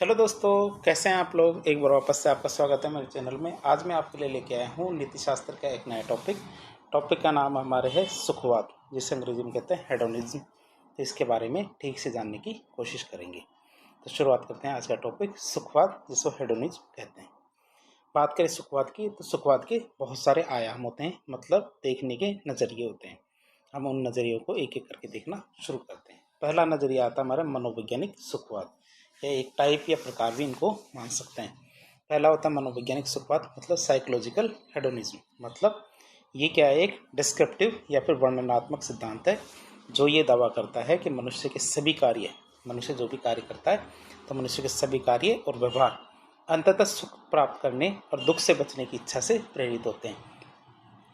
Hello दोस्तों, कैसे हैं आप लोग। एक बार वापस से आपका स्वागत है मेरे चैनल में। आज मैं आपके लिए लेके आया हूँ नीति शास्त्र का एक नया टॉपिक का नाम हमारे है सुखवाद, जिसे अंग्रेजी में कहते हैं हेडोनिज्म। तो इसके बारे में ठीक से जानने की कोशिश करेंगे। तो शुरुआत करते हैं आज का टॉपिक सुखवाद, जिसको हेडोनिज्म कहते हैं। बात करें सुखवाद की, तो सुखवाद के बहुत सारे आयाम होते हैं, मतलब देखने के नज़रिए होते हैं। हम उन नज़रियों को एक एक करके देखना शुरू करते हैं। पहला नज़रिया आता है हमारा मनोवैज्ञानिक सुखवाद, या एक टाइप या प्रकार भी इनको मान सकते हैं। पहला होता है मनोवैज्ञानिक सुखवाद, मतलब साइकोलॉजिकल हेडोनिज्म। मतलब ये क्या है, एक डिस्क्रिप्टिव या फिर वर्णनात्मक सिद्धांत है जो ये दावा करता है कि मनुष्य जो भी कार्य करता है, तो मनुष्य के सभी कार्य और व्यवहार अंततः सुख प्राप्त करने और दुख से बचने की इच्छा से प्रेरित होते हैं।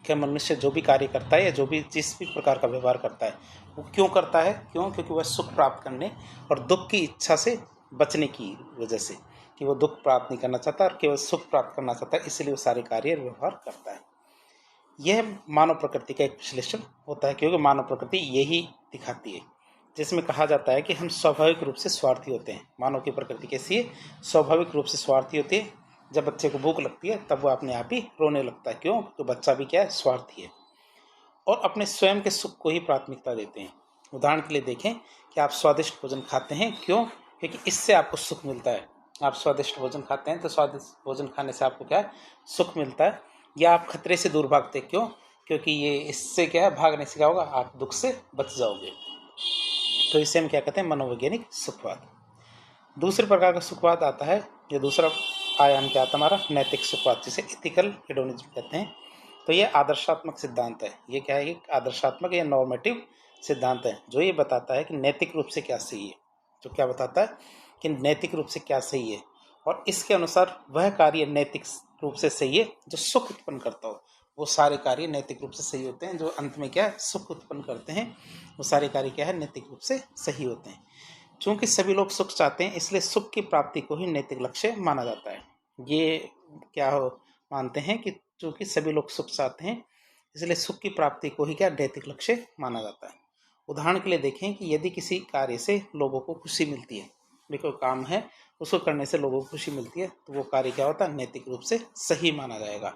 क्या मनुष्य जो भी कार्य करता है या जो भी जिस भी प्रकार का व्यवहार करता है, वो क्यों करता है? क्योंकि वह सुख प्राप्त करने और दुख की इच्छा से बचने की वजह से, कि वो दुख प्राप्त नहीं करना चाहता और केवल सुख प्राप्त करना चाहता है, इसलिए वो सारे कार्य और व्यवहार करता है। यह मानव प्रकृति का एक विश्लेषण होता है, क्योंकि मानव प्रकृति यही दिखाती है, जिसमें कहा जाता है कि हम स्वाभाविक रूप से स्वार्थी होते हैं। मानव की प्रकृति कैसी है? स्वाभाविक रूप से स्वार्थी होती है। जब बच्चे को भूख लगती है तब वो अपने आप ही रोने लगता है। क्यों? तो बच्चा भी क्या है, स्वार्थी है और अपने स्वयं के सुख को ही प्राथमिकता देते हैं। उदाहरण के लिए देखें कि आप स्वादिष्ट भोजन खाते हैं, क्यों? क्योंकि इससे आपको सुख मिलता है। आप स्वादिष्ट भोजन खाते हैं तो स्वादिष्ट भोजन खाने से आपको क्या है, सुख मिलता है। या आप खतरे से दूर भागते हैं, क्यों? क्योंकि ये इससे क्या है, भागने से क्या होगा, आप दुख से बच जाओगे। तो इसे हम क्या कहते हैं, मनोवैज्ञानिक सुखवाद। दूसरे प्रकार का सुखवाद आता है, ये दूसरा आयाम क्या आता है हमारा, नैतिक सुखवाद, जिसे एथिकल हेडोनिज्म कहते हैं। तो ये आदर्शात्मक सिद्धांत है। ये क्या है, एक आदर्शात्मक या नॉर्मेटिव सिद्धांत है जो ये बताता है कि नैतिक रूप से क्या सही है। तो क्या बताता है कि नैतिक रूप से क्या सही है, और इसके अनुसार वह कार्य नैतिक रूप से सही है जो सुख उत्पन्न करता हो। वो सारे कार्य नैतिक रूप से सही होते हैं जो अंत में क्या है, सुख उत्पन्न करते हैं। वो सारे कार्य क्या है, नैतिक रूप से सही होते हैं। चूंकि सभी लोग सुख चाहते हैं, इसलिए सुख की प्राप्ति को ही नैतिक लक्ष्य माना जाता है। ये क्या हो, मानते हैं कि चूंकि सभी लोग सुख चाहते हैं, इसलिए सुख की प्राप्ति को ही क्या, नैतिक लक्ष्य माना जाता है। उदाहरण के लिए देखें कि यदि किसी कार्य से लोगों को खुशी मिलती है, कोई काम है उसको करने से लोगों को खुशी मिलती है, तो वो कार्य क्या होता है, नैतिक रूप से सही माना जाएगा।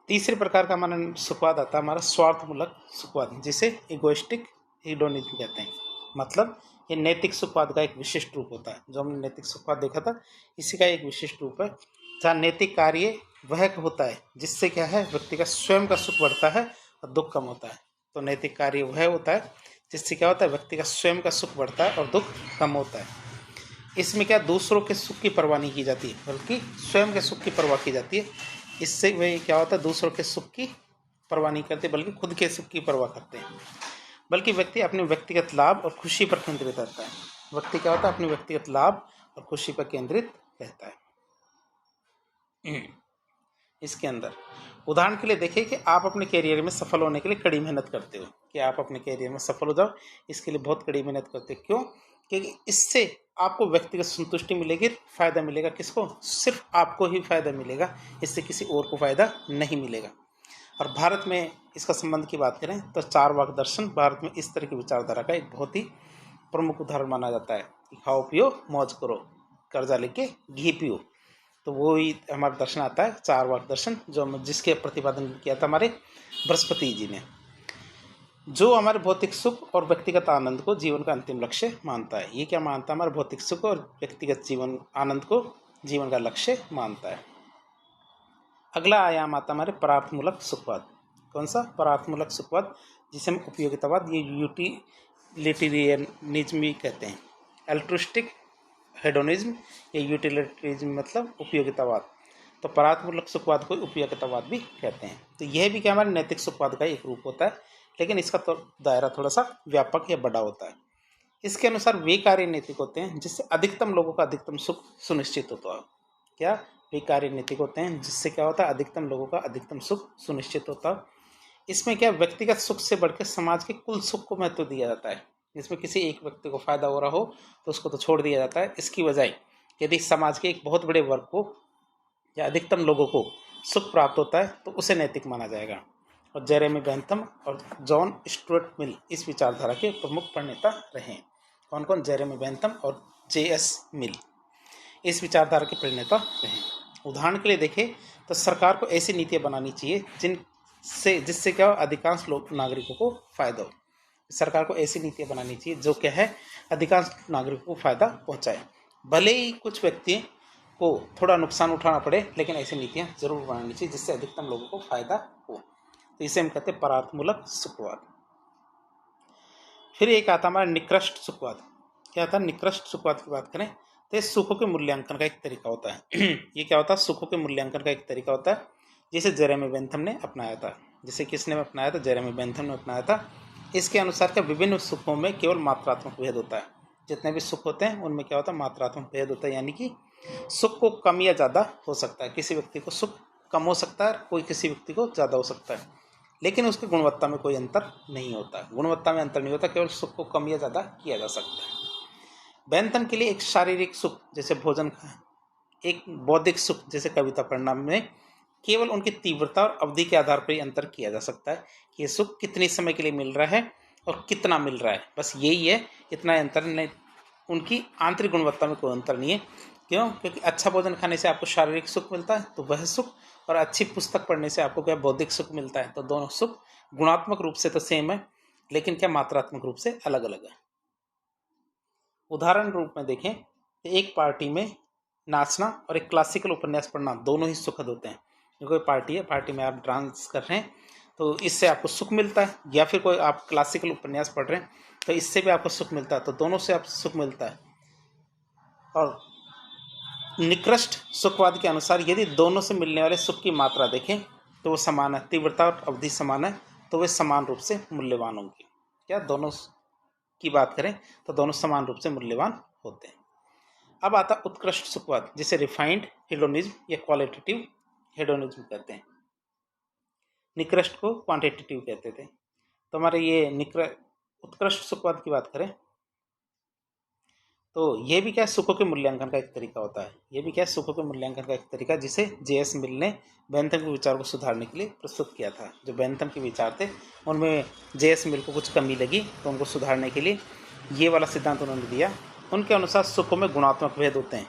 तीसरे प्रकार का हमारा सुखवाद आता है हमारा स्वार्थमूलक सुखवाद, जिसे इगोइस्टिक हेडोनिज्म कहते हैं। मतलब ये नैतिक सुखवाद का एक विशिष्ट रूप होता है। जो हमने नैतिक सुखवाद देखा था, इसी का एक विशिष्ट रूप है, जहाँ नैतिक कार्य वह होता है जिससे क्या है, व्यक्ति का स्वयं का सुख बढ़ता है और दुख कम होता है। तो नैतिक कार्य वह होता है जिससे क्या होता है, व्यक्ति का स्वयं का सुख बढ़ता है और दुख कम होता है। इसमें क्या, दूसरों के सुख की परवाह नहीं की जाती, बल्कि स्वयं के सुख की परवाह की जाती है। इससे वह क्या होता है, दूसरों के सुख की परवाह नहीं करते, बल्कि खुद के सुख की परवाह करते हैं। बल्कि व्यक्ति अपने व्यक्तिगत लाभ और खुशी पर केंद्रित रहता है। व्यक्ति क्या होता है, अपने व्यक्तिगत लाभ और खुशी पर केंद्रित रहता है। इसके अंदर उदाहरण के लिए देखिए कि आप अपने करियर में सफल होने के लिए कड़ी मेहनत करते हो, कि आप अपने करियर में सफल हो जाओ, इसके लिए बहुत कड़ी मेहनत करते हो। क्यों? क्योंकि इससे आपको व्यक्तिगत संतुष्टि मिलेगी, फायदा मिलेगा। किसको? सिर्फ आपको ही फायदा मिलेगा, इससे किसी और को फायदा नहीं मिलेगा। और भारत में इसका संबंध की बात करें तो चारवाक दर्शन भारत में इस तरह की विचारधारा का एक बहुत ही प्रमुख उदाहरण माना जाता है कि खाओ पियो मौज करो, कर्जा लेके घी पियो। तो वो ही हमारा दर्शन आता है, चारवाक दर्शन, जो जिसके प्रतिपादन किया था हमारे बृहस्पति जी ने, जो हमारे भौतिक सुख और व्यक्तिगत आनंद को जीवन का अंतिम लक्ष्य मानता है। ये क्या मानता है, हमारे भौतिक सुख और व्यक्तिगत जीवन आनंद को जीवन का लक्ष्य मानता है। अगला आयाम आता है हमारे परार्थमूलक सुखवाद। कौन सा? परार्थमूलक सुखवाद, जिसे हम उपयोगितावाद, ये यूटिलिटेरियनिज्म भी कहते हैं। एल्ट्रुस्टिक हेडोनिज्म या यूटिलिटेरियनिज्म मतलब उपयोगितावाद। तो परार्थमूलक सुखवाद को उपयोगितावाद भी कहते हैं। तो यह भी क्या, हमारे नैतिक सुखवाद का एक रूप होता है, लेकिन इसका तो दायरा थोड़ा सा व्यापक या बड़ा होता है। इसके अनुसार वे कार्य नैतिक होते हैं जिससे अधिकतम लोगों का अधिकतम सुख सुनिश्चित होता है। क्या? वे कार्य नैतिक होते हैं जिससे क्या होता है, अधिकतम लोगों का अधिकतम सुख सुनिश्चित होता है। इसमें क्या, व्यक्तिगत सुख से बढ़कर समाज के कुल सुख को महत्व दिया जाता है। इसमें किसी एक व्यक्ति को फायदा हो रहा हो तो उसको तो छोड़ दिया जाता है। इसकी बजाय यदि समाज के एक बहुत बड़े वर्ग को या अधिकतम लोगों को सुख प्राप्त होता है तो उसे नैतिक माना जाएगा। और जेरेमी बेंथम और जॉन स्टुअर्ट मिल इस विचारधारा के प्रमुख प्रणेता रहे। कौन कौन? जेरेमी बेंथम और J.S. मिल इस विचारधारा के प्रणेता रहे। उदाहरण के लिए देखें तो सरकार को ऐसी नीतियाँ बनानी चाहिए जिससे क्या अधिकांश लोग नागरिकों को फायदा हो। सरकार को ऐसी नीतियाँ बनानी चाहिए जो क्या है अधिकांश नागरिकों को फायदा पहुंचाए। भले ही कुछ व्यक्ति को थोड़ा नुकसान उठाना पड़े, लेकिन ऐसी नीतियाँ जरूर बनानी चाहिए जिससे अधिकतम लोगों को फायदा हो। तो इसे हम कहते हैं परार्थमूलक सुखवाद। फिर एक आता हमारा निकृष्ट सुखवाद। क्या आता है? निकृष्ट सुखवाद की बात करें तो सुखों के मूल्यांकन का एक तरीका होता है। ये क्या होता है? सुखों के मूल्यांकन का एक तरीका होता है जिसे जेरेमी बेंथम ने अपनाया था। जिसे किसने अपनाया था? जेरेमी बेंथम ने अपनाया था। इसके अनुसार क्या विभिन्न सुखों में केवल मात्रात्मक भेद होता है। जितने भी सुख होते हैं उनमें क्या होता है? मात्रात्मक भेद होता है, यानी कि सुख को कम या ज़्यादा हो सकता है। किसी व्यक्ति को सुख कम हो सकता है, कोई किसी व्यक्ति को ज़्यादा हो सकता है, लेकिन उसकी गुणवत्ता में कोई अंतर नहीं होता। गुणवत्ता में अंतर नहीं होता, केवल सुख को कम या ज़्यादा किया जा सकता है। बेंथम के लिए एक शारीरिक सुख जैसे भोजन का, एक बौद्धिक सुख जैसे कविता पढ़ना में केवल उनकी तीव्रता और अवधि के आधार पर ही अंतर किया जा सकता है कि ये सुख कितने समय के लिए मिल रहा है और कितना मिल रहा है। बस यही है, इतना अंतर नहीं। उनकी आंतरिक गुणवत्ता में कोई अंतर नहीं है। क्यों? क्योंकि अच्छा भोजन खाने से आपको शारीरिक सुख मिलता है तो वह सुख, और अच्छी पुस्तक पढ़ने से आपको क्या बौद्धिक सुख मिलता है। तो दोनों सुख गुणात्मक रूप से तो सेम है, लेकिन क्या मात्रात्मक रूप से अलग अलग है। उदाहरण रूप में देखें तो एक पार्टी में नाचना और एक क्लासिकल उपन्यास पढ़ना दोनों ही सुखद होते हैं। कोई पार्टी है, पार्टी में आप डांस कर रहे हैं तो इससे आपको सुख मिलता है, या फिर कोई आप क्लासिकल उपन्यास पढ़ रहे हैं तो इससे भी आपको सुख मिलता है। तो दोनों से आपको सुख मिलता है। और निकृष्ट सुखवाद के अनुसार यदि दोनों से मिलने वाले सुख की मात्रा देखें तो वो समान है, तीव्रता और अवधि समान है, तो वे समान रूप से मूल्यवान होंगे। क्या दोनों की बात करें तो दोनों समान रूप से मूल्यवान होते हैं। अब आता उत्कृष्ट सुखवाद जिसे रिफाइंड हेडोनिज्म या क्वालिटेटिव हेडोनिज्म कहते हैं। निकृष्ट को क्वांटिटेटिव कहते थे। तो हमारे ये उत्कृष्ट सुखवाद की बात करें तो ये भी क्या सुखों के मूल्यांकन का एक तरीका होता है। ये भी क्या सुखों के मूल्यांकन का एक तरीका जिसे J.S. मिल ने बेंथम के विचार को सुधारने के लिए प्रस्तुत किया था। जो बेंथम के विचार थे उनमें J.S. मिल को कुछ कमी लगी, तो उनको सुधारने के लिए ये वाला सिद्धांत उन्होंने दिया। उनके अनुसार सुखों में गुणात्मक भेद होते हैं।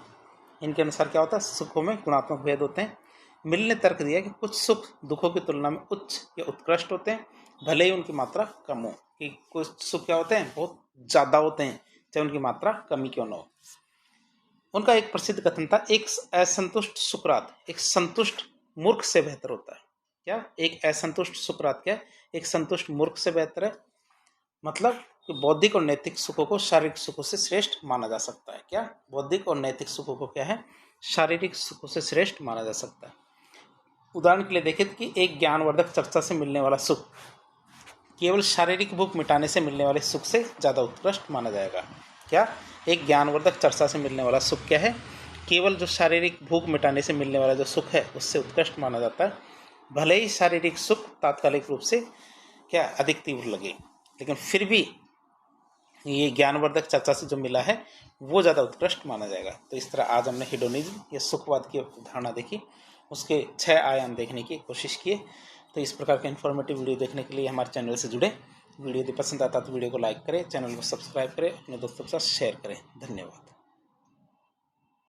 इनके अनुसार क्या होता है? सुखों में गुणात्मक भेद होते हैं। मिल ने तर्क दिया कि कुछ सुख दुखों की तुलना में उच्च या उत्कृष्ट होते हैं, भले ही उनकी मात्रा कम हो। कि कुछ सुख क्या होते हैं? बहुत ज़्यादा होते हैं, चाहे उनकी मात्रा कमी क्यों न हो। उनका एक प्रसिद्ध कथन था, एक असंतुष्ट सुकरात एक संतुष्ट मूर्ख से बेहतर होता है। क्या? एक असंतुष्ट सुकरात क्या? एक संतुष्ट मूर्ख से बेहतर है। मतलब कि बौद्धिक और नैतिक सुखों को शारीरिक सुखों से श्रेष्ठ माना जा सकता है। क्या? बौद्धिक और नैतिक सुखों को क्या है? शारीरिक सुखों से श्रेष्ठ माना जा सकता है। उदाहरण के लिए देखें कि एक ज्ञानवर्धक चर्चा से मिलने वाला सुख केवल शारीरिक भूख मिटाने से मिलने वाले सुख से ज़्यादा उत्कृष्ट माना जाएगा। क्या? एक ज्ञानवर्धक चर्चा से मिलने वाला सुख क्या है? केवल जो शारीरिक भूख मिटाने से मिलने वाला जो सुख है उससे उत्कृष्ट माना जाता है। भले ही शारीरिक सुख तात्कालिक रूप से क्या अधिक तीव्र लगे, लेकिन फिर भी ये ज्ञानवर्धक चर्चा से जो मिला है वो ज़्यादा उत्कृष्ट माना जाएगा। तो इस तरह आज हमने हेडोनिज्म या सुखवाद की धारणा देखी, उसके 6 आयाम देखने की कोशिश किए। तो इस प्रकार के इन्फॉर्मेटिव वीडियो देखने के लिए हमारे चैनल से जुड़े। वीडियो यदि पसंद आता तो वीडियो को लाइक करें, चैनल को सब्सक्राइब करें, अपने दोस्तों के साथ शेयर करें। धन्यवाद।